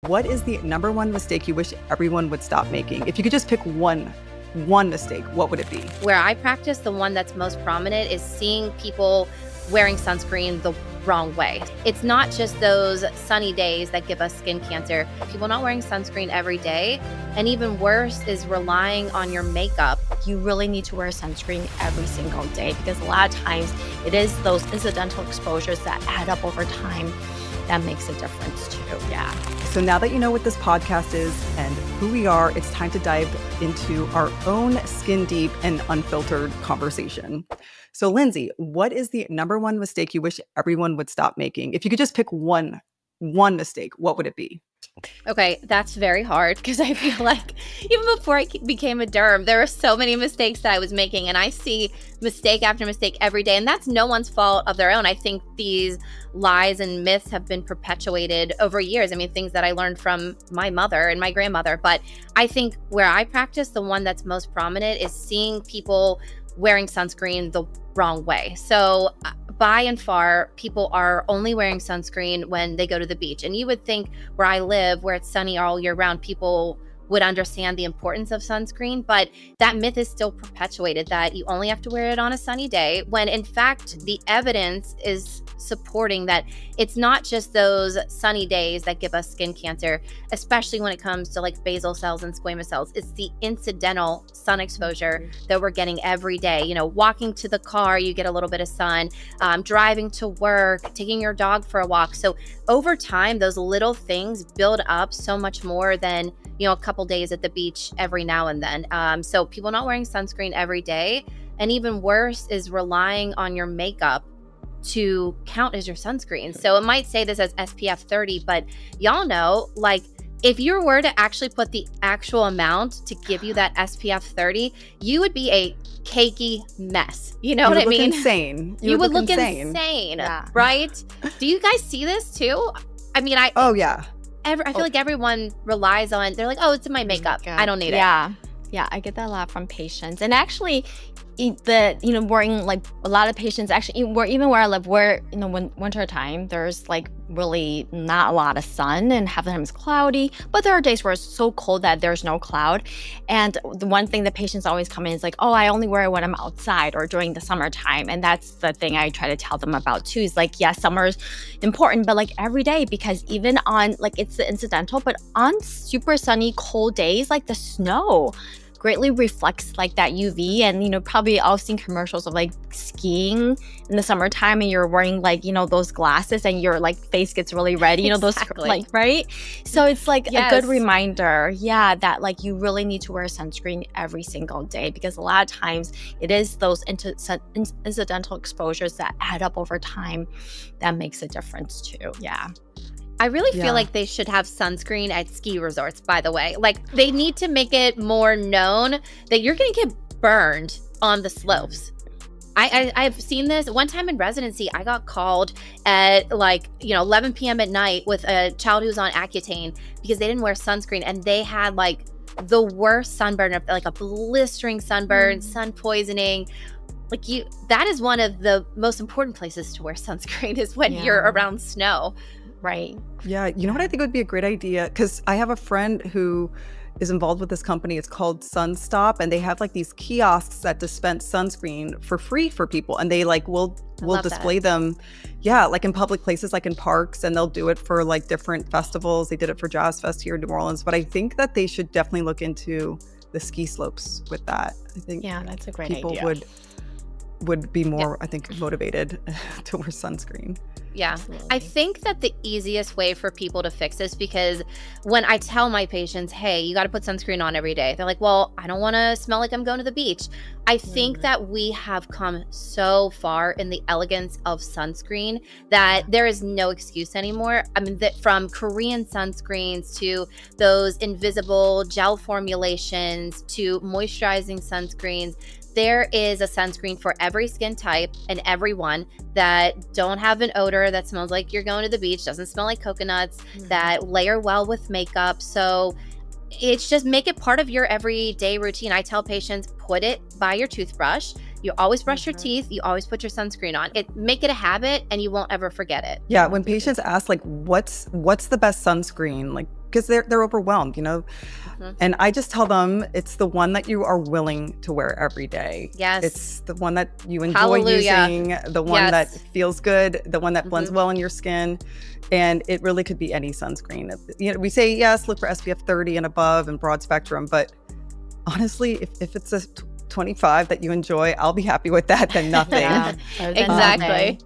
What is the number one mistake you wish everyone would stop making? If you could just pick one mistake, what would it be? Where I practice, the one that's most prominent is seeing people wearing sunscreen the wrong way. It's not just those sunny days that give us skin cancer. People not wearing sunscreen every day. And even worse is relying on your makeup. You really need to wear sunscreen every single day because a lot of times it is those incidental exposures that add up over time that makes a difference too. Yeah. So now that you know what this podcast is and who we are, it's time to dive into our own Skin Deep and Unfiltered conversation. So Lindsey, what is the number one mistake you wish everyone would stop making? If you could just pick one mistake, what would it be? Okay, that's very hard because I feel like even before I became a derm, there were so many mistakes that I was making, and I see mistake after mistake every day, and that's no one's fault of their own. I think these lies and myths have been perpetuated over years. I mean, things that I learned from my mother and my grandmother, but I think where I practice, the one that's most prominent is seeing people wearing sunscreen the wrong way. So by and far, people are only wearing sunscreen when they go to the beach. And you would think where I live, where it's sunny all year round, people would understand the importance of sunscreen, but that myth is still perpetuated that you only have to wear it on a sunny day, when in fact, the evidence is supporting that it's not just those sunny days that give us skin cancer, especially when it comes to like basal cells and squamous cells. It's the incidental sun exposure that we're getting every day. You know, walking to the car, you get a little bit of sun, driving to work, taking your dog for a walk. So over time, those little things build up so much more than, you know, a couple days at the beach every now and then. So people not wearing sunscreen every day. And even worse is relying on your makeup to count as your sunscreen. So it might say this as SPF 30, but y'all know, like, if you were to actually put the actual amount to give you that SPF 30, you would be a cakey mess. You know what I mean? Insane. You would look insane, yeah. Right? Do you guys see this too? I mean, Oh yeah. I feel like everyone relies on, they're like, oh, it's in my makeup. I don't need it. Yeah, I get that a lot from patients. And actually, wearing, like, a lot of patients actually, even where I live, where, when winter time, there's like really not a lot of sun and half the time it's cloudy, but there are days where it's so cold that there's no cloud. And the one thing that patients always come in is like, oh, I only wear it when I'm outside or during the summertime. And that's the thing I try to tell them about too, is like, yes, summer's important, but like every day, because even on, like, it's the incidental, but on super sunny, cold days, like the snow greatly reflects like that UV. And probably all seen commercials of like skiing in the summertime and you're wearing like those glasses and your like face gets really red, Exactly. those like, right? So it's like Yes. a good reminder, that like you really need to wear sunscreen every single day, because a lot of times it is those incidental exposures that add up over time that makes a difference too. Yeah. I really feel like they should have sunscreen at ski resorts, by the way. Like, they need to make it more known that you're going to get burned on the slopes. I've seen this. One time in residency, I got called at 11 p.m. at night with a child who was on Accutane because they didn't wear sunscreen, and they had like the worst sunburn, like a blistering sunburn, sun poisoning. Like, that is one of the most important places to wear sunscreen is when you're around snow. Right. Yeah, you know what I think would be a great idea? Because I have a friend who is involved with this company. It's called Sunstop, and they have like these kiosks that dispense sunscreen for free for people, and they like will display them, like in public places, like in parks, and they'll do it for like different festivals. They did it for Jazz Fest here in New Orleans, but I think that they should definitely look into the ski slopes with that. I think that's a great people idea. would be more, I think, motivated to wear sunscreen. Yeah. Absolutely. I think that the easiest way for people to fix this, because when I tell my patients, hey, you got to put sunscreen on every day, they're like, well, I don't want to smell like I'm going to the beach. I think that we have come so far in the elegance of sunscreen that there is no excuse anymore. I mean, from Korean sunscreens to those invisible gel formulations to moisturizing sunscreens, there is a sunscreen for every skin type and everyone that don't have an odor that smells like you're going to the beach, doesn't smell like coconuts, that layer well with makeup. So it's just make it part of your everyday routine. I tell patients, put it by your toothbrush. You always brush your teeth. You always put your sunscreen on. Make it a habit and you won't ever forget it. Yeah, when patients ask like, what's the best sunscreen? Like, because they're overwhelmed, you know. And I just tell them it's the one that you are willing to wear every day. Yes. It's the one that you enjoy Hallelujah. using, the one that Yes. feels good, the one that blends well in your skin. And it really could be any sunscreen. You know, we say, yes, look for SPF 30 and above and broad spectrum. But honestly, if it's a 25 that you enjoy, I'll be happy with that than nothing. Yeah, Exactly.